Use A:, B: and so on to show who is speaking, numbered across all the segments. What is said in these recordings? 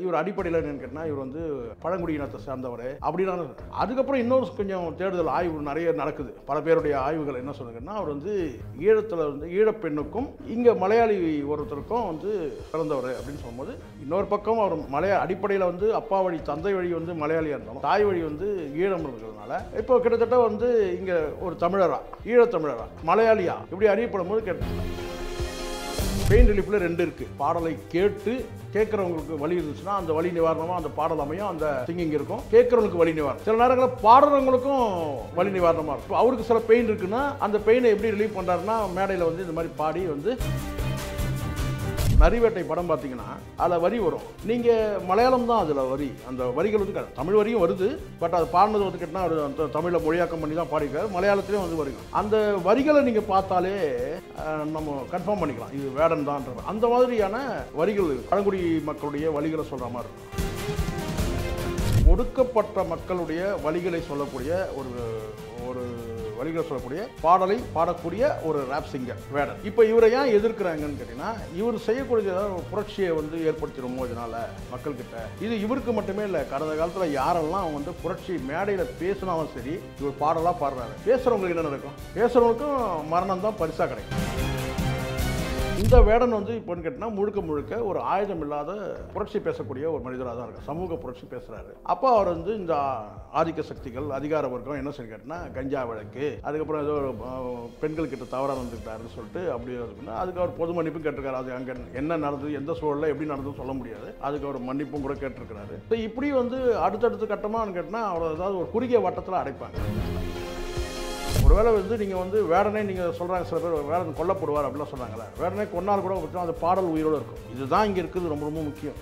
A: இவர் அடிப்படையில் என்னன்னு கேட்டால் இவர் வந்து பழங்குடியினத்தை சார்ந்தவர் அப்படின்னா அதுக்கப்புறம் இன்னொரு கொஞ்சம் தேடுதல் ஆய்வு நிறைய நடக்குது. பல பேருடைய ஆய்வுகள் என்ன சொல்லுங்கன்னா அவர் வந்து ஈழத்தில் வந்து ஈழப்பெண்ணுக்கும் இங்கே மலையாளி ஒருத்தருக்கும் வந்து பிறந்தவர் அப்படின்னு சொல்லும்போது இன்னொரு பக்கம் அவர் அடிப்படையில் வந்து அப்பா வழி தந்தை வழி வந்து மலையாளியாக இருந்தாலும் தாய் வழி வந்து ஈழம் இருக்கிறதுனால இப்போ கிட்டத்தட்ட வந்து இங்கே ஒரு தமிழரா ஈழத்தமிழரா மலையாளியா இப்படி அறியப்படும் போது பெயின் ரிலீஃபில் ரெண்டு இருக்குது. பாடலை கேட்குறவங்களுக்கு வலி இருந்துச்சுன்னா அந்த வலி நிவாரணமாக அந்த பாடல் அமையும், அந்த சிங்கிங் இருக்கும். கேட்குறவங்களுக்கு வலி நிவாரணம். சில நேரங்களில் பாடுறவங்களுக்கும் வலி நிவாரணமாக இருக்கும். அவருக்கு சில பெயின் இருக்குன்னா அந்த பெயினை எப்படி ரிலீவ் பண்ணுறாருன்னா மேடையில் வந்து இந்த மாதிரி பாடி வந்து நரிவேட்டை படம் பார்த்தீங்கன்னா அதில் வரி வரும். நீங்கள் மலையாளம் தான் அதில் வரி, அந்த வரிகள் வந்து தமிழ் வரியும் வருது. பட் அது பாடினது வந்து கேட்டால் அவர் தமிழில் மொழியாக்கம் பண்ணி தான் பாடிக்கிறார். மலையாளத்துலேயும் வந்து வருங்க. அந்த வரிகளை நீங்கள் பார்த்தாலே நம்ம கன்ஃபார்ம் பண்ணிக்கலாம் இது வேடன் தான்ன்ற அந்த மாதிரியான வரிகள் பழங்குடி மக்களுடைய வழிகளை சொல்கிற மாதிரி இருக்கும். ஒடுக்கப்பட்ட மக்களுடைய வழிகளை சொல்லக்கூடிய ஒரு வழிகளை சொல்லக்கூடிய பாடலை பாடக்கூடிய ஒரு ராப் சிங்கர் வேடன். இப்போ இவரை ஏன் எதிர்க்கிறாங்கன்னு கேட்டீங்கன்னா இவர் செய்யக்கூடிய புரட்சியை வந்து ஏற்படுத்திடுமோ இதனால மக்கள்கிட்ட. இது இவருக்கு மட்டுமே இல்லை, கடந்த காலத்தில் யாரெல்லாம் அவங்க வந்து புரட்சி மேடையில் பேசினாலும் சரி இவர் பாடலாக பாடுறாரு. பேசுகிறவங்களுக்கு என்ன நடக்கும்? பேசுகிறவங்களுக்கும் மரணம் தான் பரிசாக கிடைக்கும். இந்த வேடன் வந்து இப்போன்னு கேட்டால் முழுக்க ஒரு ஆயுதம் இல்லாத புரட்சி பேசக்கூடிய ஒரு மனிதராக தான் இருக்கார். சமூக புரட்சி பேசுகிறாரு. அப்போ அவர் வந்து இந்த ஆதிக்க சக்திகள் அதிகார வர்க்கம் என்ன சொல்லி கேட்டால் கஞ்சா வழக்கு, அதுக்கப்புறம் ஏதோ பெண்கள்கிட்ட தவறாக வந்துட்டாருன்னு சொல்லிட்டு அப்படி இருக்குன்னா அதுக்கு அவர் பொது மன்னிப்பும் கேட்டிருக்காரு. அது அங்கே என்ன நடந்தது, எந்த சூழலில் எப்படி நடந்தது சொல்ல முடியாது. அதுக்கு அவர் மன்னிப்பும் கூட கேட்டிருக்கிறாரு. ஸோ இப்படி வந்து அடுத்தடுத்த கட்டமாக கேட்டால் அவர் ஏதாவது ஒரு குறுகிய வட்டத்தில் அடைப்பாங்க. ஒருவேளை வந்து நீங்கள் வந்து வேடனே நீங்கள் சொல்கிறாங்க, சில பேர் வேடன் கொல்லப்படுவார் அப்படிலாம் சொல்கிறாங்களே, வேடனே கொன்னால் கூட பார்த்தா அந்த பாடல் உயிரோடு இருக்கும். இதுதான் இங்கே இருக்குது ரொம்ப ரொம்ப முக்கியம்.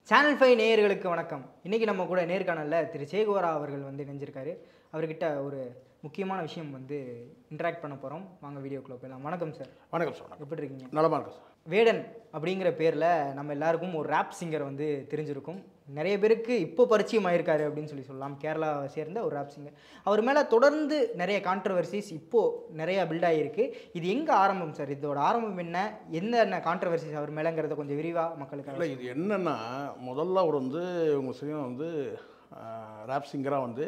B: சேனல் 5 நேயர்களுக்கு வணக்கம். இன்றைக்கி நம்ம கூட நேர்காணலில் திரு சேகுவரா அவர்கள் வந்து இணைஞ்சிருக்காரு. அவர்கிட்ட ஒரு முக்கியமான விஷயம் வந்து இன்ட்ராக்ட் பண்ண போகிறோம். வாங்க வீடியோக்குள்ளே போயிடலாம். வணக்கம் சார்.
A: வணக்கம் சார்.
B: எப்படி இருக்கீங்க?
A: நலமாக இருக்கும் சார்.
B: வேடன் அப்படிங்கிற பேரில் நம்ம எல்லாருக்கும் ஒரு ராப் சிங்கர் வந்து தெரிஞ்சிருக்கும். நிறைய பேருக்கு இப்போ பரிச்சயம் ஆயிருக்காரு அப்படின்னு சொல்லலாம். கேரளாவை சேர்ந்த ஒரு ராப் சிங்கர். அவர் மேலே தொடர்ந்து நிறைய கான்ட்ரவர்சிஸ் இப்போது நிறையா பில்ட் ஆகிருக்கு. இது எங்கே ஆரம்பம் சார்? இதோட ஆரம்பம் என்ன கான்ட்ரவர்சிஸ் அவர் மேலேங்கிறத கொஞ்சம் விரிவாக மக்களுக்கு.
A: இல்லை, இது என்னென்னா முதல்ல அவர் வந்து உங்கள் சரியாக வந்து ராப் சிங்கராக வந்து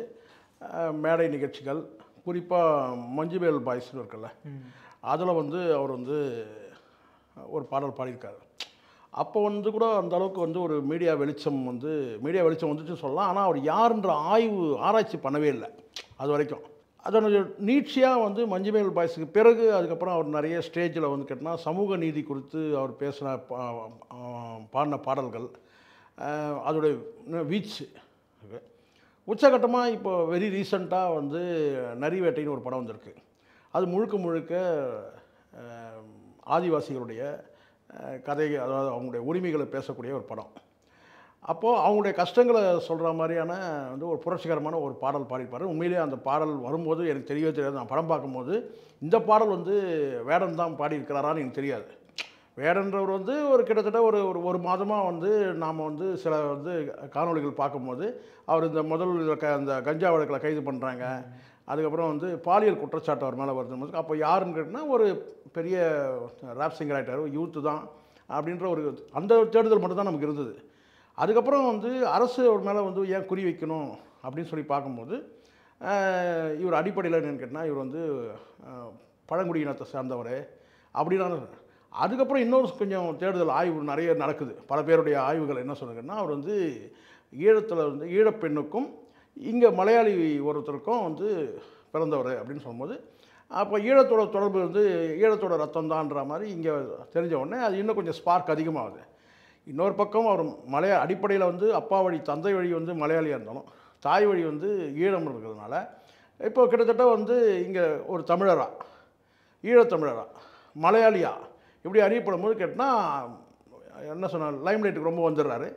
A: மேடை நிகழ்ச்சிகள், குறிப்பாக மஞ்சுவேல் பாய்ஸ்னு இருக்குல்ல, அதில் வந்து அவர் வந்து ஒரு பாடல் பாடியிருக்காரு. அப்போ வந்து கூட அந்த அளவுக்கு வந்து ஒரு மீடியா வெளிச்சம் வந்துச்சுன்னு சொல்லலாம். ஆனால் அவர் யாருன்ற ஆராய்ச்சி பண்ணவே இல்லை அது வரைக்கும். அதனுடைய நீட்சியாக வந்து மஞ்சுவேல் பாய்ஸுக்கு பிறகு அதுக்கப்புறம் அவர் நிறைய ஸ்டேஜில் வந்து கேட்டால் சமூக நீதி குறித்து அவர் பேசின பாடின பாடல்கள், அதோடைய வீச்சு உச்சகட்டமாக இப்போ வெரி ரீசண்டாக வந்து நரிவேட்டைன்னு ஒரு படம் வந்திருக்கு. அது முழுக்க ஆதிவாசிகளுடைய கதை, அதாவது அவங்களுடைய உரிமைகளை பேசக்கூடிய ஒரு படம். அப்போது அவங்களுடைய கஷ்டங்களை சொல்கிற மாதிரியான வந்து ஒரு புரட்சிகரமான ஒரு பாடல் பாடிப்பார். உண்மையிலேயே அந்த பாடல் வரும்போது எனக்கு தெரியவே தெரியாது. நான் படம் பார்க்கும்போது இந்த பாடல் வந்து வேடன் தான் பாடியிருக்கிறாரான்னு எனக்கு தெரியாது. வேடன்றவர் வந்து ஒரு கிட்டத்தட்ட ஒரு மாதமாக வந்து நாம் வந்து சில வந்து காணொலிகள் பார்க்கும்போது அவர் இந்த அந்த கஞ்சா வழக்கில் கைது பண்ணுறாங்க. அதுக்கப்புறம் வந்து பாலியல் குற்றச்சாட்டு அவர் மேலே வருது. அப்போ யாருன்னு கேட்டால் ஒரு பெரிய ராப் சிங்கர் ஆகிட்டார், யூத்து தான் அப்படின்ற அந்த தேடுதல் மட்டும்தான் நமக்கு இருந்தது. அதுக்கப்புறம் வந்து அரசு அவர் மேலே வந்து ஏன் குறி வைக்கணும் அப்படின்னு சொல்லி பார்க்கும்போது இவர் அடிப்படையில் என்னென்னு கேட்டால் இவர் வந்து பழங்குடியினத்தை சார்ந்தவர் அப்படின்னா அதுக்கப்புறம் இன்னொரு கொஞ்சம் தேடுதல் ஆய்வு நிறைய நடக்குது. பல பேருடைய ஆய்வுகள் என்ன சொல்லுங்கன்னா அவர் வந்து ஈழத்தில் வந்து ஈழப்பெண்ணுக்கும் இங்கே மலையாளி ஒருத்தருக்கும் வந்து பிறந்தவர் அப்படின்னு சொல்லும்போது அப்போ ஈழத்தோட தொடர்பு வந்து ஈழத்தோட ரத்தம் தான்ற மாதிரி இங்கே தெரிஞ்ச உடனே அது இன்னும் கொஞ்சம் ஸ்பார்க் அதிகமாகுது. இன்னொரு பக்கம் அவர் அடிப்படையில் வந்து அப்பா வழி தந்தை வழி வந்து மலையாளியாக இருந்தாலும் தாய் வழி வந்து ஈழம் இருக்கிறதுனால இப்போ கிட்டத்தட்ட வந்து இங்கே ஒரு தமிழரா ஈழத்தமிழரா மலையாளியா இப்படி அறியப்படும் போது கேட்டால் என்ன சொன்னால் லைம்லைட்டுக்கு ரொம்ப வந்துடுறாரு.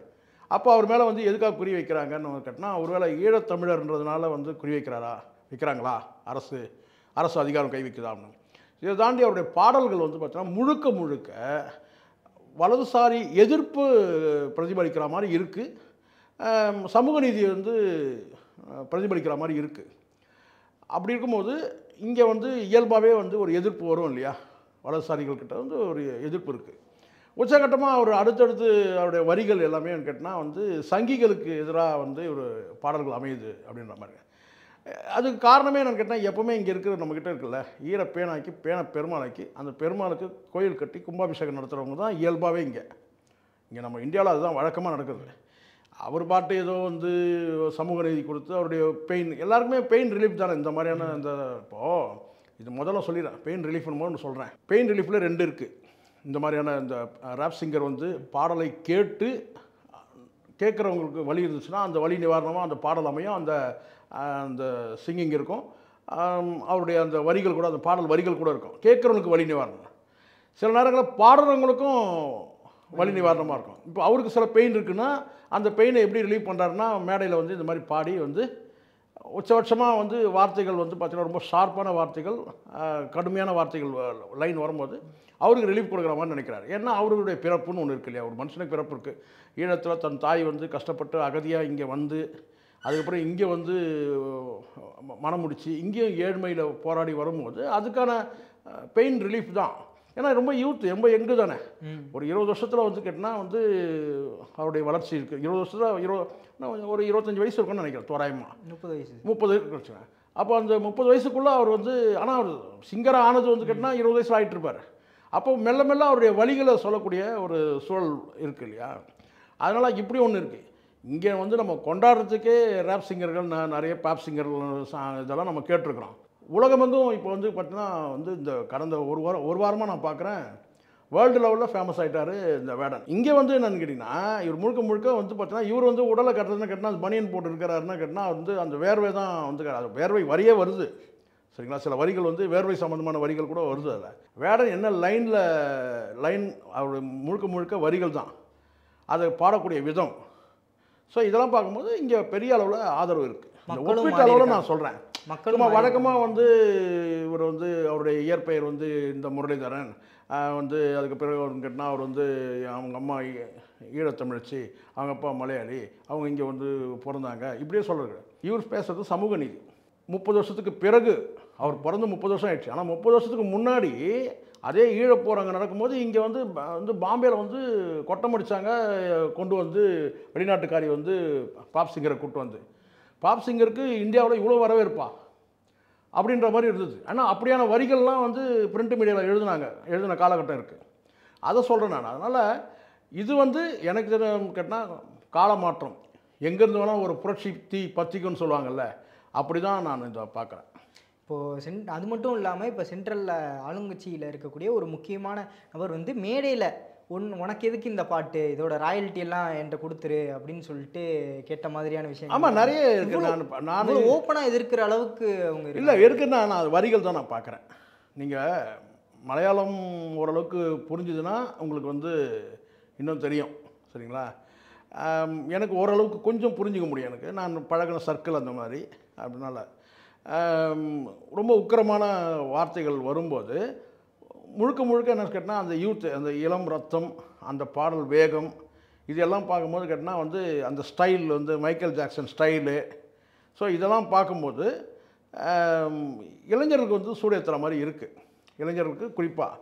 A: அப்போ அவர் மேலே வந்து எதுக்காக குறி வைக்கிறாங்கன்னு கேட்டால் ஒருவேளை ஈழத்தமிழர்ன்றதுனால வந்து குறி வைக்கிறாங்களா அரசு அதிகாரம் கை வைக்குதான்னு. இதை தாண்டி அவருடைய பாடல்கள் வந்து பார்த்தீங்கன்னா முழுக்க வலதுசாரி எதிர்ப்பு பிரதிபலிக்கிற மாதிரி இருக்குது. சமூக நீதி வந்து பிரதிபலிக்கிற மாதிரி இருக்குது. அப்படி இருக்கும்போது இங்கே வந்து இயல்பாகவே வந்து ஒரு எதிர்ப்பு வரும் இல்லையா, வலதுசாரிகள்கிட்ட வந்து ஒரு எதிர்ப்பு இருக்குது. உச்சகட்டமாக அவர் அடுத்தடுத்து அவருடைய வரிகள் எல்லாமே கேட்டால் வந்து சங்கிகளுக்கு எதிராக வந்து ஒரு பாடல்கள் அமையுது அப்படின்ற மாதிரி. அதுக்கு காரணமே என்னென்னு கேட்டால், எப்போவுமே இங்கே இருக்கிற நம்மக்கிட்ட இருக்குல்ல, ஈர பேனாக்கி பேனை பெருமாளாக்கி அந்த பெருமாளுக்கு கோயில் கட்டி கும்பாபிஷேகம் நடத்துகிறவங்க தான் இயல்பாகவே இங்கே நம்ம இந்தியாவில் அதுதான் வழக்கமாக நடக்குது. அவர் பாட்டு ஏதோ வந்து சமூக நீதி கொடுத்து அவருடைய பெயின் எல்லாருக்குமே பெயின் ரிலீஃப் தானே இந்த மாதிரியான இந்த. இப்போது இது முதல்ல சொல்லிடுறேன், பெயின் ரிலீஃப்னு போது சொல்கிறேன். பெயின் ரிலீஃபில் 2 இருக்குது. இந்த மாதிரியான இந்த ராப் சிங்கர் வந்து பாடலை கேட்டு கேட்குறவங்களுக்கு வலி இருந்துச்சுன்னா அந்த வலி நிவாரணமாக அந்த பாடல் அமையும், அந்த சிங்கிங் இருக்கும், அவருடைய அந்த வரிகள் கூட, அந்த பாடல் வரிகள் கூட இருக்கும். கேட்குறவங்களுக்கு வலி நிவாரணம். சில நேரங்களில் பாடுறவங்களுக்கும் வலி நிவாரணமாக இருக்கும். இப்போ அவருக்கு சில பெயின் இருக்குன்னா அந்த பெயினை எப்படி ரிலீவ் பண்ணுறாருன்னா, மேடையில் வந்து இந்த மாதிரி பாடி வந்து உச்சபட்சமாக வந்து வார்த்தைகள் வந்து பார்த்திங்கன்னா ரொம்ப ஷார்ப்பான வார்த்தைகள், கடுமையான வார்த்தைகள் லைன் வரும்போது அவருக்கு ரிலீஃப் கொடுக்குற மாதிரி நினைக்கிறார். ஏன்னா அவருடைய பிறப்புன்னு ஒன்று இருக்கு இல்லையா, ஒரு மனுஷனுக்கு பிறப்பு இருக்குது. ஈழத்தில் தன் தாய் வந்து கஷ்டப்பட்டு அகதியாக இங்கே வந்து அதுக்கப்புறம் இங்கே வந்து மனம் முடித்து இங்கேயும் ஏழ்மையில் போராடி வரும்போது அதுக்கான பெயின் ரிலீஃப் தான். ஏன்னா ரொம்ப யூத், ரொம்ப யங்கு தானே. ஒரு 20 வருஷத்தில் வந்து கேட்டால் வந்து அவருடைய வளர்ச்சி இருக்குது. 20 வருஷத்தில் ஒரு 25 வயசு இருக்குன்னு நினைக்கிறேன் தோராயமாக. 30 வச்சுங்க. அப்போ அந்த 30 வயசுக்குள்ளே அவர் வந்து, ஆனால் அவர் சிங்கராக ஆனது வந்து கேட்டால் 20 வயசில் ஆகிட்டு இருப்பார். அப்போ மெல்ல மெல்ல அவருடைய வழிகளை சொல்லக்கூடிய ஒரு சூழல் இருக்குது இல்லையா. அதனால் இப்படி ஒன்று இருக்குது. இங்கே வந்து நம்ம கொண்டாடுறதுக்கே ரேப் சிங்கர்கள், நிறைய பாப் சிங்கர்கள் இதெல்லாம் நம்ம கேட்டிருக்கிறோம். உலகமெங்கும் இப்போ வந்து பார்த்தீங்கன்னா வந்து இந்த கடந்த ஒரு வாரமாக நான் பார்க்குறேன், வேர்ல்டு லெவலில் ஃபேமஸ் ஆகிட்டார் இந்த வேடன். இங்கே வந்து என்னென்னு கேட்டிங்கன்னா, இவர் முழுக்க வந்து பார்த்தீங்கன்னா இவர் வந்து உடலை கட்டுறதுன்னு கேட்டால் பனியன் போட்டு இருக்கிறாருன்னு கேட்டால் வந்து அந்த வேர்வை தான் வந்து, அது வேர்வை வரியே வருது சரிங்களா. சில வரிகள் வந்து வேர்வை சம்மந்தமான வரிகள் கூட வருது. அதில் வேடன் என்ன லைன் அவர் முழுக்க வரிகள் தான், அதை பாடக்கூடிய விதம். ஸோ இதெல்லாம் பார்க்கும்போது இங்கே பெரிய அளவில் ஆதரவு இருக்குது. ஒப்பீட்டு அளவில் நான் சொல்கிறேன். மக்களும் வழக்கமாக வந்து இவர் வந்து அவருடைய இயற்பெயர் வந்து இந்த முரளிதரன் வந்து, அதுக்கு பிறகு அவருன்னு கேட்டால் அவர் வந்து அவங்க அம்மா ஈழத்தமிழச்சி, அவங்க அப்பா மலையாளி, அவங்க இங்கே வந்து பிறந்தாங்க, இப்படியே சொல்கிறாரு. இவர் பேசுகிறது சமூக நீதி. 30 வருஷத்துக்கு பிறகு, அவர் பிறந்து 30 வருஷம் ஆயிடுச்சு, ஆனால் 30 வருஷத்துக்கு முன்னாடி அதே ஈழப்போர் நடக்கும்போது இங்கே வந்து பாம்பேயில் வந்து கொட்டம் அடித்தாங்க, கொண்டு வந்து வெளிநாட்டுக்காரி வந்து பாப் சிங்கரை கூப்பிட்டு வந்து, பாப் சிங்கருக்கு இந்தியாவில் இவ்வளோ வரவேற்பா அப்படின்ற மாதிரி இருந்தது. ஆனால் அப்படியான வரிகள்லாம் வந்து பிரிண்ட் மீடியாவில் எழுதின காலகட்டம் இருக்குது. அதை சொல்கிறேன் நான். அதனால் இது வந்து எனக்கு கேட்டால் காலமாற்றம், எங்கேருந்து வேணால் ஒரு புரட்சி தீ பற்றிக்குன்னு சொல்லுவாங்கள்ல, அப்படி தான் நான் இதை பார்க்குறேன்.
B: இப்போது அது மட்டும் இல்லாமல் இப்போ சென்ட்ரலில் ஆளுங்கட்சியில் இருக்கக்கூடிய ஒரு முக்கியமான நபர் வந்து மேடையில் உனக்கு எதுக்கு இந்த பாட்டு, இதோட ராயல்ட்டி எல்லாம் என்கிட்ட கொடுத்துரு அப்படின்னு சொல்லிட்டு கேட்ட மாதிரியான விஷயம்.
A: ஆமாம், நிறைய இருக்குது. நான்
B: ஓப்பனாக எதிர்க்கிற அளவுக்கு அவங்க
A: இல்லை இருக்குன்னா நான் அது வரிகள் தான் நான் பார்க்குறேன். நீங்கள் மலையாளம் ஓரளவுக்கு புரிஞ்சுதுன்னா உங்களுக்கு வந்து இன்னும் தெரியும் சரிங்களா. எனக்கு ஓரளவுக்கு கொஞ்சம் புரிஞ்சிக்க முடியும். எனக்கு நான் பழகின சர்க்கிள் அந்த மாதிரி. அப்படின்னால ரொம்ப உக்கிரமான வார்த்தைகள் வரும்போது முழுக்க என்ன கேட்டால் அந்த யூத், அந்த இளம் ரத்தம், அந்த பாடல் வேகம், இதெல்லாம் பார்க்கும்போது கேட்டால் வந்து அந்த ஸ்டைல் வந்து மைக்கேல் ஜாக்சன் ஸ்டைலு. ஸோ இதெல்லாம் பார்க்கும்போது இளைஞர்களுக்கு வந்து சூடேற்றுற மாதிரி இருக்குது. இளைஞர்களுக்கு குறிப்பாக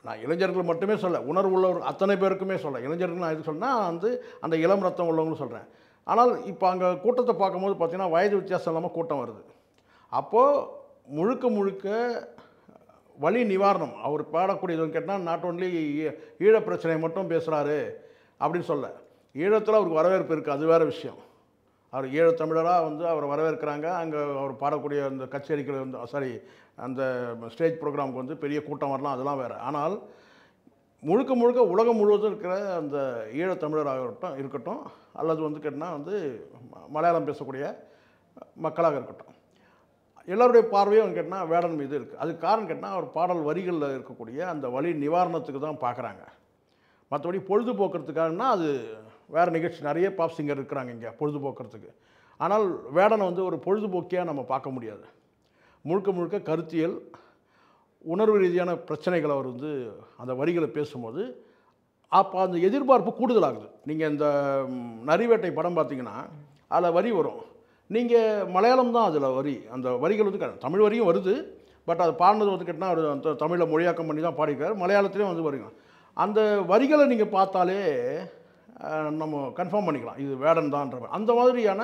A: நான் இளைஞர்கள் மட்டுமே சொல்ல, உணர்வு உள்ளவர் அத்தனை பேருக்குமே சொல்ல. இளைஞர்கள் நான் எது சொன்னால் வந்து அந்த இளம் ரத்தம் உள்ளவங்களும் சொல்கிறேன். ஆனால் இப்போ அங்கே கூட்டத்தை பார்க்கும்போது பார்த்திங்கன்னா வயது வித்தியாசம் இல்லாமல் கூட்டம் வருது. அப்போது முழுக்க வலி நிவாரணம் அவர் பாடக்கூடியதுன்னு கேட்டால் நாட் ஓன்லி ஈழ பிரச்சனையை மட்டும் பேசுகிறாரு அப்படின்னு சொல்ல, ஈழத்தில் அவருக்கு வரவேற்பு இருக்குது, அது வேறு விஷயம். அவர் ஈழத்தமிழராக வந்து அவரை வரவேற்கிறாங்க. அங்கே அவர் பாடக்கூடிய அந்த கச்சேரிகள் வந்து அந்த ஸ்டேஜ் ப்ரோக்ராமுக்கு வந்து பெரிய கூட்டம் வரலாம், அதெல்லாம் வேறு. ஆனால் முழுக்க உலகம் முழுவதும் இருக்கிற அந்த ஈழத்தமிழராக இருக்கட்டும் அல்லது வந்து கேட்டால் வந்து மலையாளம் பேசக்கூடிய மக்களாக இருக்கட்டும், எல்லோருடைய பார்வையும் கேட்டால் வேடன் மீது இருக்குது. அதுக்கு காரணம் கேட்டால் அவர் பாடல் வரிகளில் இருக்கக்கூடிய அந்த வலி நிவாரணத்துக்கு தான் பார்க்குறாங்க. மற்றபடி பொழுதுபோக்குறதுக்காகனா அது வேறு நிகழ்ச்சி. நிறைய பாப் சிங்கர் இருக்கிறாங்க இங்கே பொழுதுபோக்குறதுக்கு. ஆனால் வேடனை வந்து ஒரு பொழுதுபோக்கியாக நம்ம பார்க்க முடியாது. முழுக்க கருத்தியல், உணர்வு ரீதியான பிரச்சனைகளை அவர் வந்து அந்த வரிகளை பேசும்போது அப்போ அந்த எதிர்பார்ப்பு கூடுதலாகுது. நீங்கள் இந்த நரிவேட்டை படம் பார்த்தீங்கன்னா அதில் வரி வரும், நீங்கள் மலையாளம் தான் அதில் வரி, அந்த வரிகள் வந்து தமிழ் வரியும் வருது. பட் அது பாடினது வந்து கேட்டால் அவர் அந்த தமிழில் மொழியாக்கம் பண்ணி தான் பாடியிருக்காரு. மலையாளத்துலேயும் வந்து வருங்க. அந்த வரிகளை நீங்கள் பார்த்தாலே நம்ம கன்ஃபார்ம் பண்ணிக்கலாம் இது வேடன் தான்ற மாதிரி. அந்த மாதிரியான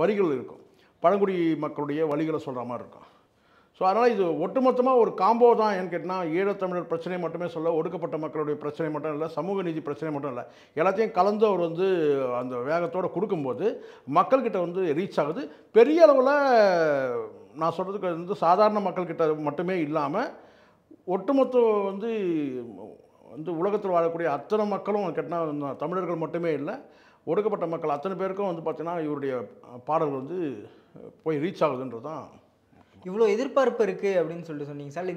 A: வரிகள் இருக்கும். பழங்குடி மக்களுடைய வழிகளை சொல்கிற மாதிரி இருக்கும். ஸோ அதனால் இது ஒட்டுமொத்தமாக ஒரு காம்போ தான். ஏன்னு கேட்டால் ஈழத்தமிழர் பிரச்சனை மட்டுமே சொல்ல, ஒடுக்கப்பட்ட மக்களுடைய பிரச்சனை மட்டும் இல்லை, சமூக நீதி பிரச்சனை மட்டும் இல்லை, எல்லாத்தையும் கலந்து அவர் வந்து அந்த வேகத்தோடு கொடுக்கும்போது மக்கள்கிட்ட வந்து ரீச் ஆகுது. பெரிய அளவில் நான் சொல்கிறதுக்கு வந்து சாதாரண மக்கள்கிட்ட மட்டுமே இல்லாமல் ஒட்டுமொத்த வந்து வந்து உலகத்தில் வாழக்கூடிய அத்தனை மக்களும் கேட்டால் தமிழர்கள் மட்டுமே இல்லை, ஒடுக்கப்பட்ட மக்கள் அத்தனை பேருக்கும் வந்து பார்த்திங்கன்னா இவருடைய பாடல்கள் வந்து போய் ரீச் ஆகுதுன்றது தான்.
B: இவ்வளோ எதிர்பார்ப்பு இருக்குது அப்படின்னு சொல்லிட்டு சொன்னீங்க சார்.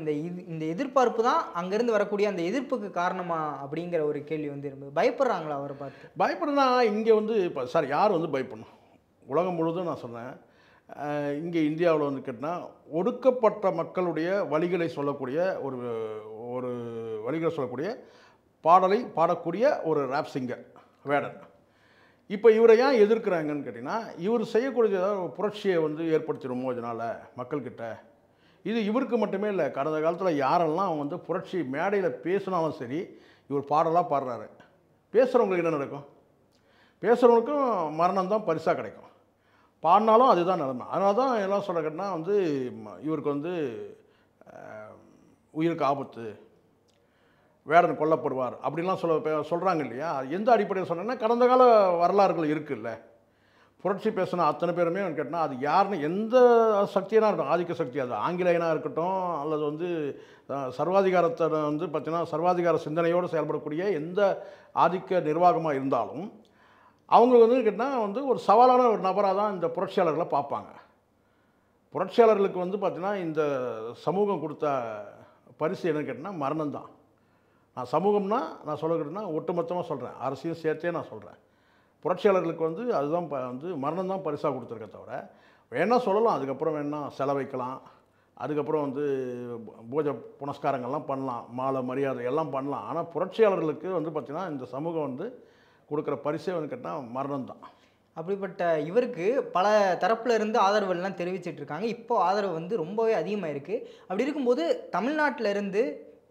B: இந்த எதிர்பார்ப்பு தான் அங்கேருந்து வரக்கூடிய அந்த எதிர்ப்புக்கு காரணமா அப்படிங்கிற ஒரு கேள்வி வந்து இருந்தது. பயப்படுறாங்களா அவரை பார்த்து?
A: பயப்படுனா இங்கே வந்து இப்போ சார் யார் வந்து பயப்படணும்? உலகம் முழுவதும் நான் சொன்னேன். இங்கே இந்தியாவில் வந்து கேட்டால் ஒடுக்கப்பட்ட மக்களுடைய வழிகளை சொல்லக்கூடிய ஒரு ஒரு வழிகளை சொல்லக்கூடிய பாடலை பாடக்கூடிய ஒரு ராப் சிங்கர் வேடன். இப்போ இவரை ஏன் எதிர்க்கிறாங்கன்னு கேட்டிங்கன்னா, இவர் செய்யக்கூடிய ஏதாவது ஒரு புரட்சியை வந்து ஏற்படுத்திடுமோ இதனால் மக்கள்கிட்ட. இது இவருக்கு மட்டுமே இல்லை, கடந்த காலத்தில் யாரெல்லாம் வந்து புரட்சி மேடையில் பேசினாலும் சரி, இவர் பாடலாக பாடுறாரு. பேசுகிறவங்களுக்கு என்ன நடக்கும்? பேசுகிறவங்களுக்கும் மரணம் தான் பரிசாக கிடைக்கும். பாடினாலும் அதுதான் நிலைமை. அதனால தான் எல்லாம் சொல்கிறேன்னா வந்து இவருக்கு வந்து உயிருக்கு ஆபத்து, வேடன் கொல்லப்படுவார் அப்படின்லாம் சொல்கிறாங்க இல்லையா? எந்த அடிப்படையில் சொன்னேன்னா, கடந்த கால வரலாறுகள் இருக்குல்ல. புரட்சி பேசின அத்தனை பேருமே கேட்டால் அது யாருன்னு எந்த சக்தியாக இருக்கட்டும், ஆதிக்க சக்தி, அது ஆங்கிலேயனாக இருக்கட்டும் அல்லது வந்து சர்வாதிகாரத்தை வந்து பார்த்திங்கன்னா சர்வாதிகார சிந்தனையோடு செயல்படக்கூடிய எந்த ஆதிக்க நிர்வாகமாக இருந்தாலும் அவங்க வந்து கேட்டால் வந்து ஒரு சவாலான ஒரு நபராக தான் இந்த புரட்சியாளர்களை பார்ப்பாங்க. புரட்சியாளர்களுக்கு வந்து பார்த்திங்கன்னா இந்த சமூகம் கொடுத்த பரிசு என்னன்னு கேட்டால் மரணம் தான். நான் சமூகம்னா நான் சொல்லுறேன்னா ஒட்டுமொத்தமாக சொல்கிறேன், அரசியல் சேர்த்தே நான் சொல்கிறேன். புரட்சியாளர்களுக்கு வந்து அதுதான் வந்து மரணம் தான் பரிசாக கொடுத்துருக்க தவிர வேணால் சொல்லலாம், அதுக்கப்புறம் வேணால் செலவைக்கலாம், அதுக்கப்புறம் வந்து பூஜை புனஸ்காரங்கள்லாம் பண்ணலாம், மாலை மரியாதை எல்லாம் பண்ணலாம். ஆனால் புரட்சியாளர்களுக்கு வந்து பார்த்திங்கன்னா இந்த சமூகம் வந்து கொடுக்குற பரிசே வந்து கேட்டால் மரணம் தான்.
B: அப்படிப்பட்ட இவருக்கு பல தரப்புல இருந்து ஆதரவுலாம் தெரிவிச்சிட்டு இருக்காங்க. இப்போ ஆதரவு வந்து ரொம்பவே அதிகமாக இருக்குது. அப்படி இருக்கும்போது தமிழ்நாட்டில் இருந்து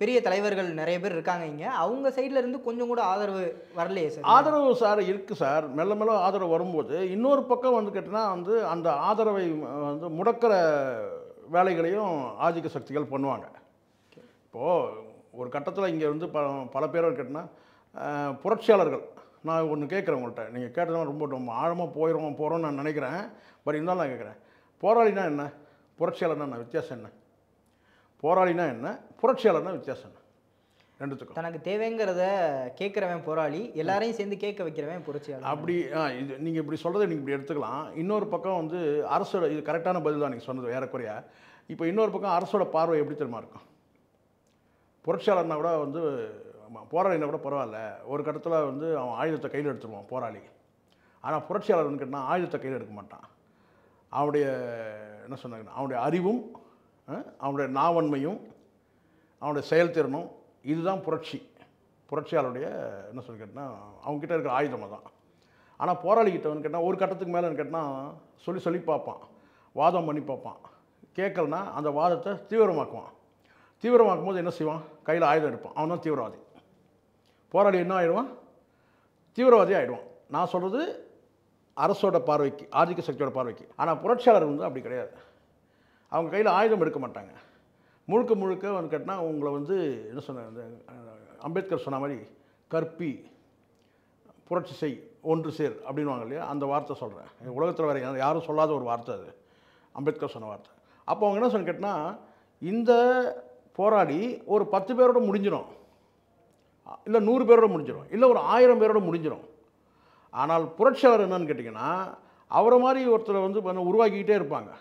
B: பெரிய தலைவர்கள் நிறைய பேர் இருக்காங்க இங்கே, அவங்க சைடில் இருந்து கொஞ்சம் கூட ஆதரவு வரலையே சார்?
A: ஆதரவு சார் இருக்குது சார், மெல்ல மெல்ல ஆதரவு வரும்போது இன்னொரு பக்கம் வந்து கேட்டால் வந்து அந்த ஆதரவை வந்து முடக்கிற வேலைகளையும் ஆதிக்க சக்திகள் பண்ணுவாங்க. இப்போது ஒரு கட்டத்தில் இங்கே வந்து பல பேர் கேட்டால் புரட்சியாளர்கள், நான் ஒன்று கேட்குறேன் உங்கள்கிட்ட, நீங்கள் கேட்டதுனா ரொம்ப ஆழமாக போகிறோம்னு நான் நினைக்கிறேன். பட் இருந்தாலும் நான் கேட்குறேன், போராளினா என்ன, புரட்சியாளர்னா என்ன, வித்தியாசம் என்ன? போராளினா என்ன, புரட்சியாளர்னா வித்தியாசம் என்ன? ரெண்டுத்துக்கும்
B: தனக்கு தேவைங்கிறத கேட்குறவன் போராளி, எல்லாரையும் சேர்ந்து கேட்க வைக்கிறவன் புரட்சியாளர்.
A: அப்படி இது நீங்கள் இப்படி சொல்கிறத நீங்கள் இப்படி எடுத்துக்கலாம். இன்னொரு பக்கம் வந்து அரசோட, இது கரெக்டான பதில் தான் நீங்கள் சொன்னது ஏறக்குறைய. இப்போ இன்னொரு பக்கம் அரசோட பார்வை எப்படி தெரியுமா இருக்கும்? புரட்சியாளர்னா கூட வந்து போராளினா கூட பரவாயில்ல, ஒரு கட்டத்தில் வந்து அவன் ஆயுதத்தை கையில் எடுத்துருவான் போராளி. ஆனால் புரட்சியாளர்னு கேட்டால் ஆயுதத்தை கையில் எடுக்க மாட்டான். அவனுடைய என்ன சொன்னாங்க, அவனுடைய அறிவும் அவனுடைய நாவன்மையும் அவனுடைய செயல்திறனும், இதுதான் புரட்சியாளருடைய என்ன சொல்லி கேட்டால் அவங்ககிட்ட இருக்கிற ஆயுதமாக தான். ஆனால் போராளிக்கிட்ட வந்து கேட்டால் ஒரு கட்டத்துக்கு மேலே கேட்டால் சொல்லி பார்ப்பான், வாதம் பண்ணி பார்ப்பான், கேட்கலன்னா அந்த வாதத்தை தீவிரமாக்குவான். தீவிரமாக்கும் போது என்ன செய்வான், கையில் ஆயுதம் எடுப்பான், அவன் தான் தீவிரவாதி. போராளி என்ன ஆகிடுவான், தீவிரவாதி ஆகிடுவான். நான் சொல்கிறது அரசோட பார்வைக்கு, ஆதிக்க சக்தியோட பார்வைக்கு. ஆனால் புரட்சியாளர் வந்து அப்படி கிடையாது. அவங்க கையில் ஆயுதம் எடுக்க மாட்டாங்க. முழுக்க வந்து கேட்டால் உங்களை வந்து என்ன சொன்ன, அம்பேத்கர் சொன்ன மாதிரி கற்பி, புரட்சி செய், ஒன்று சேர் அப்படின்வாங்க இல்லையா, அந்த வார்த்தை சொல்கிறேன். உலகத்தில் வேறு யாரும் சொல்லாத ஒரு வார்த்தை அது, அம்பேத்கர் சொன்ன வார்த்தை. அப்போ அவங்க என்ன சொன்ன கேட்டால், இந்த போராடி ஒரு 10 பேரோட முடிஞ்சிடும், இல்லை 100 பேரோட முடிஞ்சிடும், இல்லை ஒரு 1000 பேரோட முடிஞ்சிடும். ஆனால் புரட்சியாளர் என்னன்னு கேட்டிங்கன்னா, அவரை மாதிரி ஒருத்தரை வந்து உருவாக்கிக்கிட்டே இருப்பாங்க.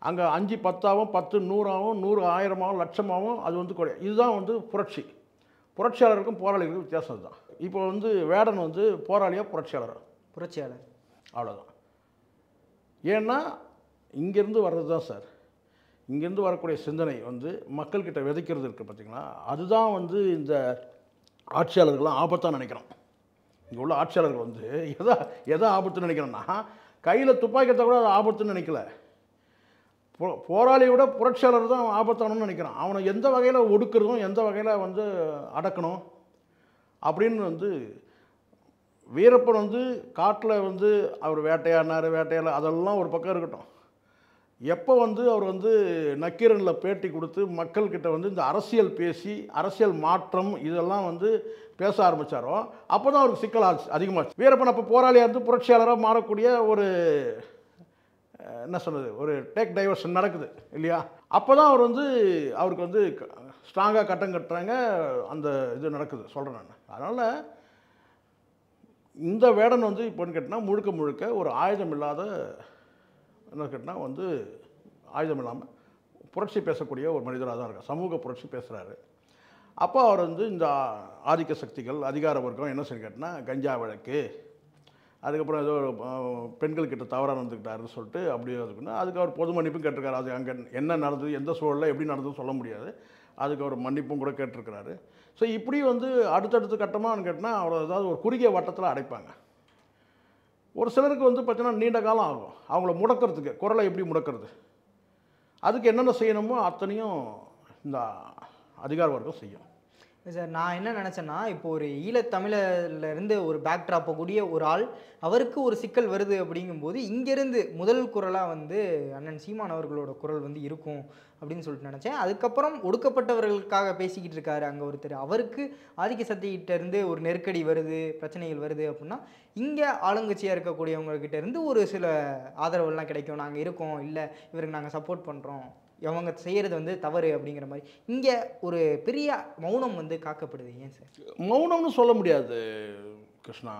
A: அங்கே 5 10ஆகவும் 10 100ஆகவும் 100 1000ஆகவும் லட்சமாகவும் அது வந்து கூட, இதுதான் வந்து புரட்சி. புரட்சியாளருக்கும் போராளிகளுக்கும் வித்தியாசம் இதுதான். இப்போ வந்து வேடன் வந்து போராளியாக புரட்சியாளர் அவ்வளோதான். ஏன்னா இங்கேருந்து வர்றது தான் சார், இங்கேருந்து வரக்கூடிய சிந்தனை வந்து மக்கள்கிட்ட விதைக்கிறது இருக்குது பார்த்திங்களா, அதுதான் வந்து இந்த ஆட்சியாளர்கள்லாம் ஆபத்தாக நினைக்கிறோம். இங்கே உள்ள ஆட்சியாளர்கள் வந்து எதை ஆபத்துன்னு நினைக்கிறோன்னா, கையில் துப்பாக்கி எடுத்தால் கூட அது ஆபத்துன்னு நினைக்கல. போராளியை விட புரட்சியாளர் தான் ஆபத்தானு நினைக்கிறான். அவனை எந்த வகையில் ஒடுக்குறதும் எந்த வகையில் வந்து அடக்கணும் அப்படின்னு வந்து வீரப்பன் வந்து காட்டில் வந்து அவர் வேட்டையாடல அதெல்லாம் ஒரு பக்கம் இருக்கட்டும். எப்போ வந்து அவர் வந்து நக்கீரனில் பேட்டி கொடுத்து மக்கள்கிட்ட வந்து இந்த அரசியல் பேசி அரசியல் மாற்றம் இதெல்லாம் வந்து பேச ஆரம்பித்தாரோ அப்போ தான் அவருக்கு சிக்கல் அதிகமாச்சு. வீரப்பன் அப்போ போராளியாக இருந்து புரட்சியாளராக மாறக்கூடிய ஒரு என்ன சொல்கிறது ஒரு டேக் டைவர்ஷன் நடக்குது இல்லையா? அப்போ தான் அவர் வந்து அவருக்கு வந்து ஸ்ட்ராங்காக கட்டம் கட்டுறாங்க, அந்த இது நடக்குது சொல்கிறேன் நான். அதனால் இந்த வேடன் வந்து இப்போன்னு கேட்டால் முழுக்க முழுக்க ஒரு ஆயுதம் இல்லாத என்ன கேட்டால் வந்து ஆயுதம் இல்லாமல் புரட்சி பேசக்கூடிய ஒரு மனிதராக தான் இருக்கார். சமூக புரட்சி பேசுகிறாரு. அப்போ அவர் வந்து இந்த ஆதிக்க சக்திகள் அதிகார வர்க்கம் என்ன சொல்லி கேட்டால் கஞ்சா வழக்கு, அதுக்கப்புறம் ஏதோ பெண்கள்கிட்ட தவறாக நடந்துக்கிட்டாருன்னு சொல்லிட்டு அப்படியே அதுக்குன்னா அதுக்கு அவர் பொது மன்னிப்பும் கேட்டிருக்காரு. அது அங்கே என்ன நடந்தது எந்த சூழலில் எப்படி நடந்ததுன்னு சொல்ல முடியாது, அதுக்கு அவர் மன்னிப்பும் கூட கேட்டிருக்கிறாரு. ஸோ இப்படி வந்து அடுத்தடுத்த கட்டமானு கேட்டால் அவர் ஏதாவது ஒரு குறுகிய வட்டத்தில் அடைப்பாங்க. ஒரு சிலருக்கு வந்து பார்த்தீங்கன்னா நீண்ட காலம் ஆகும் அவங்கள முடக்கிறதுக்கு. குரலை எப்படி முடக்கிறது, அதுக்கு என்னென்ன செய்யணுமோ அத்தனையும் இந்த அதிகார வர்க்கம் செய்யும்.
B: சார் நான் என்ன நினச்சேன்னா, இப்போ ஒரு ஈழத்தமிழிலேருந்து ஒரு பேக்ட்ராப் கூடிய ஒரு ஆள் அவருக்கு ஒரு சிக்கல் வருது அப்படிங்கும்போது இங்கேருந்து முதல் குரலாக வந்து அண்ணன் சீமான் அவர்களோட குரல் வந்து இருக்கும் அப்படின்னு சொல்லிட்டு நினச்சேன். அதுக்கப்புறம் ஒடுக்கப்பட்டவர்களுக்காக பேசிக்கிட்டு இருக்காரு அங்கே ஒருத்தர், அவருக்கு ஆதிக்க சக்திகிட்ட இருந்து ஒரு நெருக்கடி வருது, பிரச்சனைகள் வருது அப்படின்னா இங்கே ஆளுங்கட்சியாக இருக்கக்கூடியவங்கக்கிட்ட இருந்து ஒரு சில ஆதரவுலாம் கிடைக்கும், நாங்கள் இருக்கோம், இல்லை இவருக்கு நாங்கள் சப்போர்ட் பண்ணுறோம், அவங்க செய்கிறது வந்து தவறு அப்படிங்கிற மாதிரி இங்கே ஒரு பெரிய மௌனம் வந்து காக்கப்படுது. ஏன் சார்?
A: மௌனம்னு சொல்ல முடியாது கிருஷ்ணா,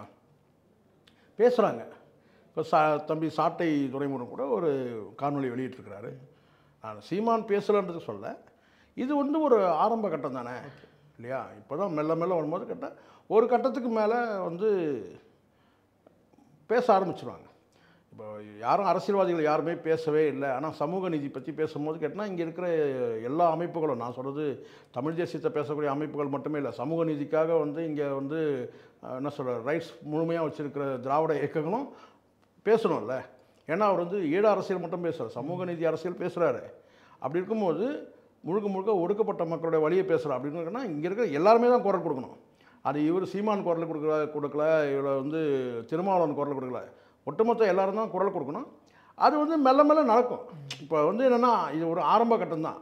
A: பேசுகிறாங்க. இப்போ தம்பி சாட்டை துரைமுருகன் கூட ஒரு காணொலி வெளியிட்டிருக்கிறாரு. நான் சீமான் பேசலன்றது சொல்ல, இது வந்து ஒரு ஆரம்ப கட்டம் தானே இல்லையா? இப்போ தான் மெல்ல மெல்ல வரும்போது கேட்டால் ஒரு கட்டத்துக்கு மேலே வந்து பேச ஆரம்பிச்சிருவாங்க. இப்போ யாரும் அரசியல்வாதிகள் யாருமே பேசவே இல்லை. ஆனால் சமூக நீதி பற்றி பேசும்போது கேட்டால் இங்கே இருக்கிற எல்லா அமைப்புகளும், நான் சொல்கிறது தமிழ் தேசியத்தை பேசக்கூடிய அமைப்புகள் மட்டுமே இல்லை, சமூக நீதிக்காக வந்து இங்கே வந்து என்ன சொல்கிற ரைட்ஸ் முழுமையாக வச்சுருக்கிற திராவிட இயக்கங்களும் பேசணும்ல. ஏன்னா அவர் வந்து ஈழ அரசியல் மட்டும் பேசுகிறார், சமூக நீதி அரசியல் பேசுகிறாரு. அப்படி இருக்கும்போது முழுக்க முழுக்க ஒடுக்கப்பட்ட மக்களுடைய வழியை பேசுகிறார் அப்படின்னு இங்கே இருக்கிற எல்லாருமே தான் குரல் கொடுக்கணும். அது இவர் சீமான் குரல் கொடுக்கல, இவரை வந்து திருமாவளவன் குரல் கொடுக்கல, ஒட்டுமொத்த எல்லாரும் தான் குரல் கொடுக்கணும். அது வந்து மெல்ல மெல்ல நடக்கும். இப்போ வந்து என்னென்னா இது ஒரு ஆரம்ப கட்டம் தான்.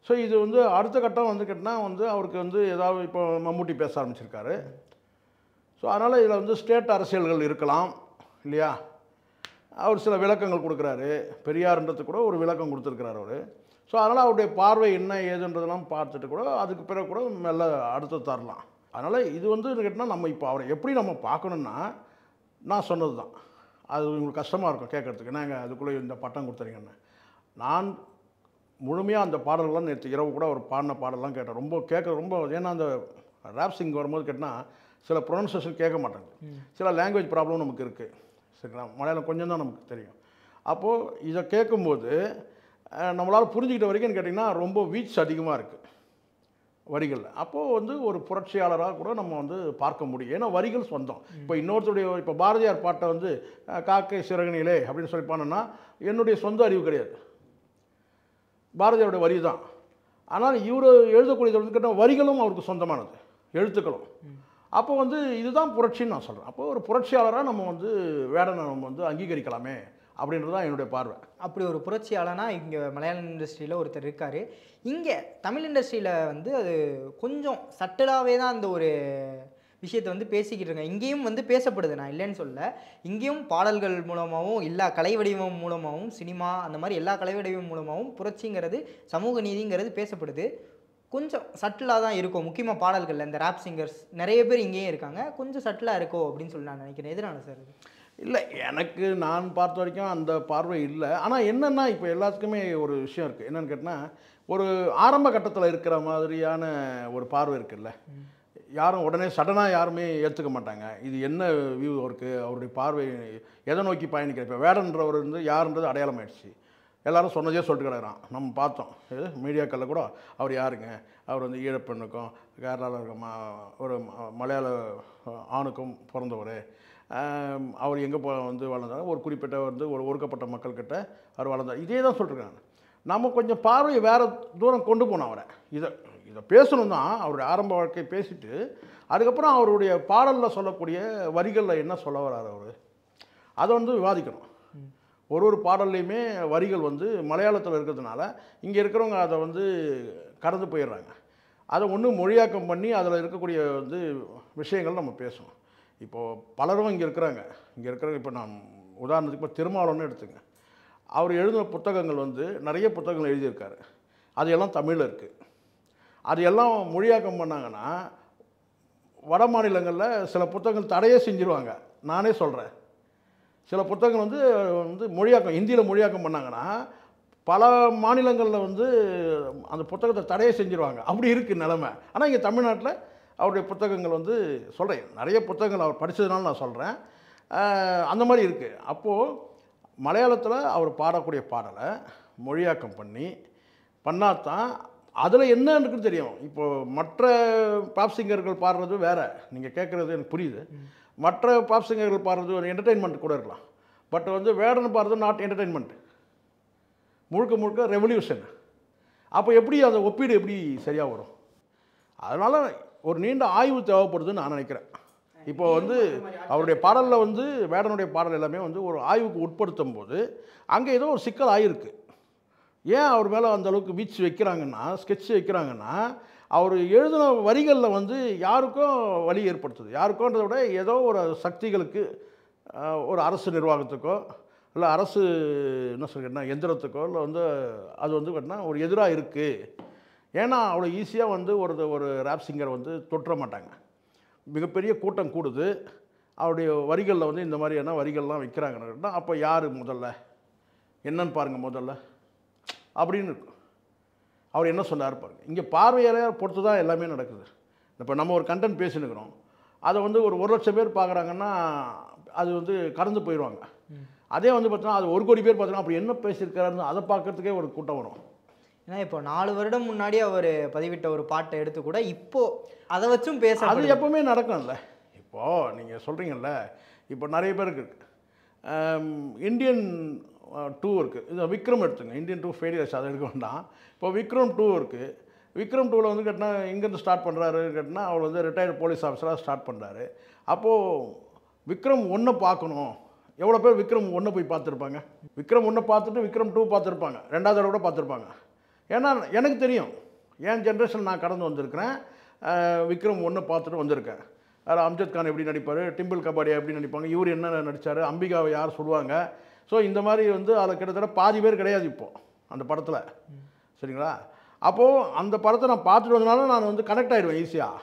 A: ஸோ இது வந்து அடுத்த கட்டம் வந்து கேட்டால் வந்து அவருக்கு வந்து ஏதாவது இப்போ மம்முட்டி பேச ஆரம்பிச்சிருக்காரு. ஸோ அதனால் இதில் வந்து ஸ்டேட் அரசியல்கள் இருக்கலாம் இல்லையா? அவர் சில விளக்கங்கள் கொடுக்குறாரு, பெரியார்ன்றதுக்கு கூட ஒரு விளக்கம் கொடுத்துருக்கிறார் அவர். ஸோ அதனால் அவருடைய பார்வை என்ன ஏதுன்றதெல்லாம் பார்த்துட்டு கூட அதுக்கு பிறகு கூட மெல்ல அடுத்து தரலாம். அதனால் இது வந்து கேட்டால் நம்ம இப்போ அவரை எப்படி நம்ம பார்க்கணுன்னா, நான் சொன்னது தான், அது உங்களுக்கு கஷ்டமாக இருக்கும் கேட்குறதுக்கு, நாங்கள் அதுக்குள்ளே இந்த பட்டம் கொடுத்துறீங்கன்னு. நான் முழுமையாக அந்த பாடல்கள்லாம் நேற்று இரவு கூட ஒரு பாடின பாடலாம் கேட்டேன். ரொம்ப ஏன்னா அந்த ரேப் சிங் வரும்போது கேட்டால் சில ப்ரொனன்சியேஷன் கேட்க மாட்டாங்க, சில லாங்குவேஜ் ப்ராப்ளம் நமக்கு இருக்குது சரிங்களா, மலையாளம் கொஞ்சம் தான் நமக்கு தெரியும். அப்போது இதை கேட்கும்போது நம்மளால் புரிஞ்சுக்கிட்ட வரைக்கும் கேட்டிங்கன்னா ரொம்ப வீச்சு அதிகமாக இருக்குது வரிகளில். அப்போது வந்து ஒரு புரட்சியாளராக கூட நம்ம வந்து பார்க்க முடியும், ஏன்னா வரிகள் சொந்தம். இப்போ இன்னொருத்தருடைய இப்போ பாரதியார் பாட்டை வந்து காக்கை சிறகனிலே அப்படின்னு சொல்லி பாடினா என்னுடைய சொந்த அறிவு கிடையாது, பாரதியாருடைய வரி தான். ஆனால் இவர் எழுதக்கூடியது வந்து கேட்டால் வரிகளும் அவருக்கு சொந்தமானது, எழுத்துக்களும். அப்போ வந்து இதுதான் புரட்சின்னு நான் சொல்கிறேன். அப்போ ஒரு புரட்சியாளராக நம்ம வந்து வேடனை நம்ம வந்து அங்கீகரிக்கலாமே அப்படின்றது தான் என்னுடைய பார்வை.
B: அப்படி ஒரு புரட்சியாளனா இங்கே மலையாள இண்டஸ்ட்ரியில் ஒருத்தர் இருக்கார். இங்கே தமிழ் இண்டஸ்ட்ரியில் வந்து அது கொஞ்சம் சட்டலாகவே தான் அந்த ஒரு விஷயத்தை வந்து பேசிக்கிட்டு இருக்காங்க. இங்கேயும் வந்து பேசப்படுது, நான் இல்லைன்னு சொல்ல. இங்கேயும் பாடல்கள் மூலமாகவும் எல்லா கலை வடிவம் மூலமாகவும் சினிமா அந்த மாதிரி எல்லா கலை வடிவம் மூலமாகவும் புரட்சிங்கிறது சமூக நீதிங்கிறது பேசப்படுது. கொஞ்சம் சட்டிலாக தான் இருக்கும், முக்கியமாக பாடல்களில் இந்த ரேப் சிங்கர்ஸ் நிறைய பேர் இங்கேயும் இருக்காங்க, கொஞ்சம் சட்டிலாக இருக்கோ அப்படின்னு சொல்லி நான் நினைக்கிறேன். எதிரான சார்?
A: இல்லை, எனக்கு நான் பார்த்த வரைக்கும் அந்த பார்வை இல்லை. ஆனால் என்னென்னா இப்போ எல்லாத்துக்குமே ஒரு விஷயம் இருக்குது, என்னென்னு கேட்டால் ஒரு ஆரம்ப கட்டத்தில் இருக்கிற மாதிரியான ஒரு பார்வை இருக்குல்ல, யாரும் உடனே சடனாக யாருமே ஏற்றுக்க மாட்டாங்க. இது என்ன வியூ இருக்குது, அவருடைய பார்வை எதை நோக்கி பயணிக்கிற. இப்போ வேடன்றவர் வந்து யாருன்றது அடையாளம் ஆயிடுச்சு, எல்லோரும் சொன்னதே சொல்லிட்டு கிடக்குறான். நம்ம பார்த்தோம் இது மீடியாக்களில் கூட, அவர் யாருங்க, அவர் வந்து ஈழப்பெண்ணுக்கும் கேரளாவில் இருக்க ஒரு மலையாள ஆணுக்கும் பிறந்தவர், அவர் எங்கே வந்து வளர்ந்தார், ஒரு குறிப்பிட்ட வந்து ஒரு ஒடுக்கப்பட்ட மக்கள்கிட்ட அவர் வளர்ந்தார். இதே தான் சொல்லிருக்காங்க. நம்ம கொஞ்சம் பார்வையை வேறு தூரம் கொண்டு போனோம் அவரை. இதை இதை பேசணும் தான், அவருடைய ஆரம்ப வாழ்க்கையை பேசிட்டு அதுக்கப்புறம் அவருடைய பாடலில் சொல்லக்கூடிய வரிகளில் என்ன சொல்ல வர்றாரு அவர், அதை வந்து விவாதிக்கணும். ஒரு பாடல்லையுமே வரிகள் வந்து மலையாளத்தில் இருக்கிறதுனால இங்கே இருக்கிறவங்க அதை வந்து கடந்து போயிடுறாங்க. அதை ஒன்று மொழியாக்கம் பண்ணி அதில் இருக்கக்கூடிய வந்து விஷயங்கள் நம்ம பேசணும். இப்போது பலரும் இங்கே இருக்கிறாங்க. இங்கே இருக்கிற இப்போ நான் உதாரணத்துக்கு இப்போ திருமாவளவன்னு எடுத்துங்க. அவர் எழுதின புத்தகங்கள் வந்து நிறைய புத்தகங்கள் எழுதியிருக்காரு. அது எல்லாம் தமிழில் இருக்குது. அது எல்லாம் மொழியாக்கம் பண்ணாங்கன்னா வட மாநிலங்களில் சில புத்தகங்கள் தடையே செஞ்சுருவாங்க. நானே சொல்கிறேன், சில புத்தகங்கள் வந்து வந்து மொழியாக்கம் இந்தியில் மொழியாக்கம் பண்ணாங்கன்னா பல மாநிலங்களில் வந்து அந்த புத்தகத்தை தடையே செஞ்சுருவாங்க. அப்படி இருக்குது நிலமை. ஆனால் இங்கே தமிழ்நாட்டில் அவருடைய புத்தகங்கள் வந்து சொல்கிறேன், நிறைய புத்தகங்கள் அவர் படித்ததுனால நான் சொல்கிறேன், அந்த மாதிரி இருக்குது. அப்போது மலையாளத்தில் அவர் பாடக்கூடிய பாடலை மொழியாக்கம் பண்ணாதான் அதில் என்ன இருக்குன்னு தெரியும். இப்போது மற்ற பாப் சிங்கர்கள் பாடுறது வேறு, நீங்கள் கேட்குறது எனக்கு புரியுது. மற்ற பாப் சிங்கர்கள் பாடுறது ஒரு என்டர்டெயின்மெண்ட் கூட இருக்கலாம். பட் வந்து வேடன் பாடுறது நாட் என்டர்டெயின்மெண்ட், முழுக்க முழுக்க ரெவல்யூஷன். அப்போ எப்படி அந்த ஒப்பீடு எப்படி சரியாக வரும்? அதனால் ஒரு நீண்ட ஆய்வு தேவைப்படுதுன்னு நான் நினைக்கிறேன். இப்போ வந்து அவருடைய பாடலில் வந்து வேடனுடைய பாடல் எல்லாமே வந்து ஒரு ஆய்வுக்கு உட்படுத்தும் போது அங்கே ஏதோ ஒரு சிக்கல் ஆகிருக்கு. ஏன் அவர் மேலே அந்த அளவுக்கு வீச்சு வைக்கிறாங்கன்னா, ஸ்கெட்ச் வைக்கிறாங்கன்னா, அவர் எழுதின வரிகளில் வந்து யாருக்கும் வலி ஏற்படுத்துது. யாருக்கோன்றதை விட ஏதோ ஒரு சக்திகளுக்கு, ஒரு அரசு நிர்வாகத்துக்கோ இல்லை அரசு என்ன சொல்கிறேன்னா எந்திரத்துக்கோ இல்லை வந்து அது வந்து கேட்டினா ஒரு எதிராக இருக்குது. ஏன்னா அவ்வளோ ஈஸியாக வந்து ஒரு ரேப் சிங்கர் வந்து தொற்ற மாட்டாங்க. மிகப்பெரிய கூட்டம் கூடுது, அவருடைய வரிகளில் வந்து இந்த மாதிரியான வரிகள்லாம் வைக்கிறாங்கன்னா அப்போ யார் முதல்ல என்னன்னு பாருங்கள் முதல்ல அப்படின்னு இருக்கும். அவர் என்ன சொன்னார் பாருங்கள். இங்கே பார்வையாளர் பொறுத்து தான் எல்லாமே நடக்குது. இப்போ நம்ம ஒரு கண்டென்ட் பேசினுக்கிறோம், அதை வந்து ஒரு 1,00,000 பேர் பார்க்குறாங்கன்னா அது வந்து கடந்து போயிடுவாங்க. அதே வந்து பார்த்தோன்னா அது 1 கோடி பேர் பார்த்தோன்னா அப்படி என்ன பேசியிருக்காருன்னு அதை பார்க்கறதுக்கே ஒரு கூட்டம் வரும்.
B: ஏன்னா இப்போ 4 வருடம் முன்னாடி அவர் பதிவிட்ட ஒரு பாட்டை எடுத்து கூட இப்போது அதை வச்சும் பேச
A: அது எப்போவுமே நடக்கும்ல. இப்போது நீங்கள் சொல்கிறீங்கல்ல, இப்போ நிறைய பேருக்கு இருக்குது இந்தியன் 2 இருக்குது. இது விக்ரம் எடுத்துங்க, இந்தியன் 2 ஃபெயிலியர்ஸ், அதை எடுக்க வேண்டாம். இப்போ விக்ரம் 2 இருக்குது. விக்ரம் 2ல் வந்து கேட்டினா இங்கேருந்து ஸ்டார்ட் பண்ணுறாரு கேட்டினா அவர் வந்து ரிட்டையர்டு போலீஸ் ஆஃபீஸராக ஸ்டார்ட் பண்ணுறாரு. அப்போது விக்ரம் 1 பார்க்கணும். எவ்வளோ பேர் விக்ரம் 1 போய் பார்த்துருப்பாங்க? விக்ரம் 1 பார்த்துட்டு விக்ரம் 2 பார்த்துருப்பாங்க, 2வது தடவை கூட பார்த்துருப்பாங்க. ஏன்னா எனக்கு தெரியும், என் ஜென்ரேஷன் நான் கடந்து வந்திருக்கிறேன். விக்ரம் 1 பார்த்துட்டு வந்திருக்கேன். அதில் அம்ஜத் கான் எப்படி நடிப்பார், டிம்பிள் கபாடியா எப்படி நடிப்பாங்க, இவர் என்ன நடித்தார், அம்பிகாவை யார் சொல்லுவாங்க. ஸோ இந்த மாதிரி வந்து அதில் கிட்டத்தட்ட பாதி பேர் கிடையாது இப்போது அந்த படத்தில். சரிங்களா? அப்போது அந்த படத்தை நான் பார்த்துட்டு வந்தனால நான் வந்து கனெக்ட் ஆகிடுவேன் ஈஸியாக.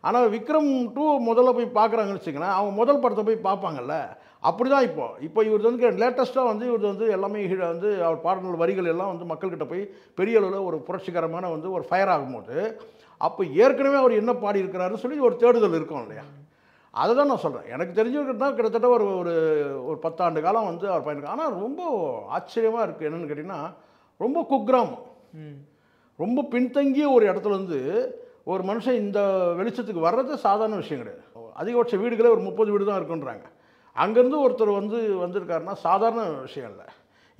A: ஆனால் விக்ரம் 2 முதல்ல போய் பார்க்குறாங்கன்னு வச்சுக்கோங்களேன், அவங்க முதல் படத்தை போய் பார்ப்பாங்கல்ல. அப்படி தான் இப்போ இவர் வந்து லேட்டஸ்ட்டாக வந்து இவர் வந்து எல்லாமே வந்து அவர் பாடல் வரிகள் எல்லாம் வந்து மக்கள்கிட்ட போய் பெரிய அளவில் ஒரு புரட்சிகரமான வந்து ஒரு ஃபயர் ஆகும்போது அப்போ ஏற்கனவே அவர் என்ன பாடியிருக்கிறாருன்னு சொல்லி ஒரு தேடுதல் இருக்கும் இல்லையா? அதை தான் நான் சொல்கிறேன். எனக்கு தெரிஞ்சவர்கிட்ட தான் கிட்டத்தட்ட ஒரு ஒரு 10 ஆண்டு காலம் வந்து அவர் பயணிக்க. ஆனால் ரொம்ப ஆச்சரியமாக இருக்குது. என்னென்னு கேட்டிங்கன்னா, ரொம்ப குக்கிராமம், ரொம்ப பின்தங்கிய ஒரு இடத்துலேருந்து ஒரு மனுஷன் இந்த வெளிச்சத்துக்கு வர்றது சாதாரண விஷயம் கிடையாது. அதிகபட்ச வீடுகளே ஒரு 30 வீடு தான் இருக்குன்றாங்க. அங்கேருந்து ஒருத்தர் வந்திருக்காருன்னா சாதாரண விஷயம் இல்லை.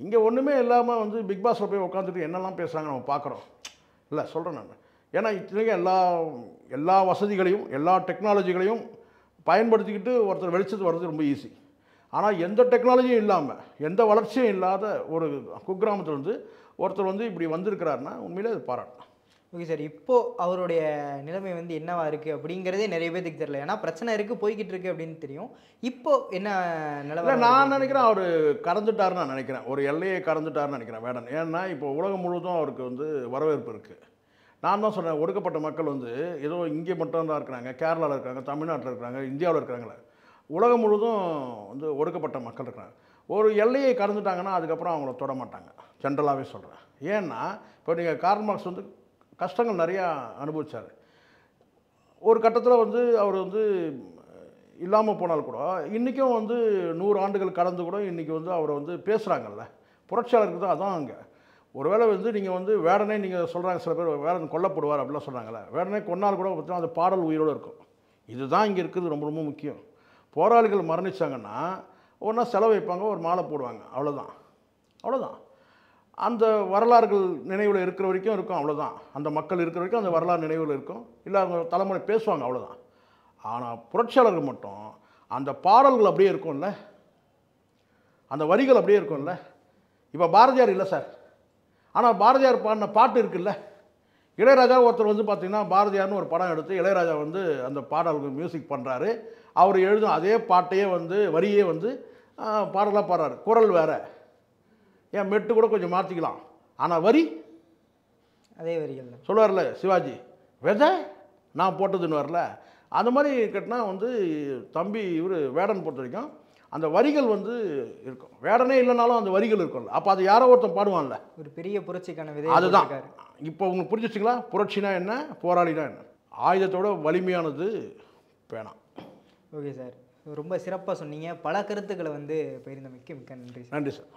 A: இங்கே ஒன்றுமே இல்லாமல் வந்து பிக் பாஸில் போய் உட்காந்துட்டு என்னெல்லாம் பேசுகிறாங்க நம்ம பார்க்குறோம் இல்லை, சொல்கிறேன் நான். ஏன்னா இத்தனைக்கும் எல்லா வசதிகளையும் எல்லா டெக்னாலஜிகளையும் பயன்படுத்திக்கிட்டு ஒருத்தர் வெளிச்சத்து வர்றது ரொம்ப ஈஸி. ஆனால் எந்த டெக்னாலஜியும் இல்லாமல் எந்த வளர்ச்சியும் இல்லாத ஒரு குக்கிராமத்தில் வந்து ஒருத்தர் வந்து இப்படி வந்திருக்கிறாருன்னா உண்மையிலே அது பாராட்டணும்.
B: ஓகே சார், இப்போது அவருடைய நிலைமை வந்து என்னவா இருக்குது அப்படிங்கிறதே நிறைய பேருக்கு தெரியல. ஏன்னா பிரச்சனை இருக்குது, போய்கிட்டு இருக்குது அப்படின்னு தெரியும். இப்போது என்ன நிலவர?
A: நான் நினைக்கிறேன் அவர் கடந்துட்டாருன்னு நான் நினைக்கிறேன். ஒரு எல்லையை கடந்துட்டாருன்னு நினைக்கிறேன் வேடன். ஏன்னா இப்போ உலகம் முழுவதும் அவருக்கு வந்து வரவேற்பு இருக்குது. நான் தான் சொன்னேன், ஒடுக்கப்பட்ட மக்கள் வந்து ஏதோ இங்கே மட்டும் தான் இருக்கிறாங்க, கேரளாவில் இருக்காங்க, தமிழ்நாட்டில் இருக்கிறாங்க, இந்தியாவில் இருக்கிறாங்களே, உலகம் முழுவதும் வந்து ஒடுக்கப்பட்ட மக்கள் இருக்கிறாங்க. ஒரு எல்லையை கடந்துட்டாங்கன்னா அதுக்கப்புறம் அவங்கள தொட மாட்டாங்க, ஜென்ரலாகவே சொல்கிறேன். ஏன்னா இப்போ நீங்கள் கார்ல் மார்க்ஸ் வந்து கஷ்டங்கள் நிறையா அனுபவித்தார். ஒரு கட்டத்தில் வந்து அவர் வந்து இல்லாமல் போனால் கூட இன்றைக்கும் வந்து 100 ஆண்டுகள் கடந்து கூட இன்றைக்கி வந்து அவரை வந்து பேசுகிறாங்கல்ல, புரட்சியாளருக்கு தான் அதான் அங்கே. ஒருவேளை வந்து நீங்கள் வந்து வேடனே நீங்கள் சொல்கிறாங்க, சில பேர் வேடன் கொல்லப்படுவார் அப்படிலாம் சொல்கிறாங்களே, வேடனே கொன்னால் கூட பார்த்தீங்கன்னா அந்த பாடல் உயிரோடு இருக்கும். இதுதான் இங்கே இருக்குது ரொம்ப ரொம்ப முக்கியம். போராளிகள் மரணிச்சாங்கன்னா ஒன்றா செலவு வைப்பாங்க, ஒரு மாலை போடுவாங்க, அவ்வளோதான். அவ்வளோதான். அந்த வரலாறுகள் நினைவில் இருக்கிற வரைக்கும் இருக்கும், அவ்வளோதான். அந்த மக்கள் இருக்கிற வரைக்கும் அந்த வரலாறு நினைவில் இருக்கும், இல்லை அவங்க தலைமுறை பேசுவாங்க, அவ்வளோதான். ஆனால் புரட்சியாளர்கள் மட்டும் அந்த பாடல்கள் அப்படியே இருக்கும்ல, அந்த வரிகள் அப்படியே இருக்கும்ல. இப்போ பாரதியார் இல்லை சார், ஆனால் பாரதியார் பாடின பாட்டு இருக்குல்ல. இளையராஜா ஒருத்தர் வந்து பார்த்திங்கன்னா பாரதியார்னு ஒரு படம் எடுத்து இளையராஜா வந்து அந்த பாடலுக்கு மியூசிக் பண்ணுறாரு. அவர் எழுதும் அதே பாட்டையே வந்து வரியே வந்து பாடலாக பாடுறாரு. குரல் வேறு, ஏன் மெட்டு கூட கொஞ்சம் மாற்றிக்கலாம், ஆனால் வரி
B: அதே வரிகள் தான்
A: சொல்லுவார்ல சிவாஜி, விதை நான் போட்டதுன்னு வரல. அந்த மாதிரி கேட்டினா வந்து தம்பி இவர் வேடன் பொறுத்த வரைக்கும் அந்த வரிகள் வந்து இருக்கும். வேடனே இல்லைனாலும் அந்த வரிகள் இருக்கும்ல. அப்போ அது யாரோ ஒருத்தன் பாடுவான்ல,
B: ஒரு பெரிய புரட்சிக்கான விதை.
A: அதுதான். இப்போ உங்களுக்கு புரிஞ்சிச்சிங்களா? புரட்சினா என்ன, போராளினா என்ன? ஆயுதத்தோட வலிமையானது பேனா.
B: ஓகே சார், ரொம்ப சிறப்பாக சொன்னீங்க. பல கருத்துக்களை வந்து பகிர்ந்தமைக்கு மிக்க நன்றி சார்.
A: நன்றி சார்.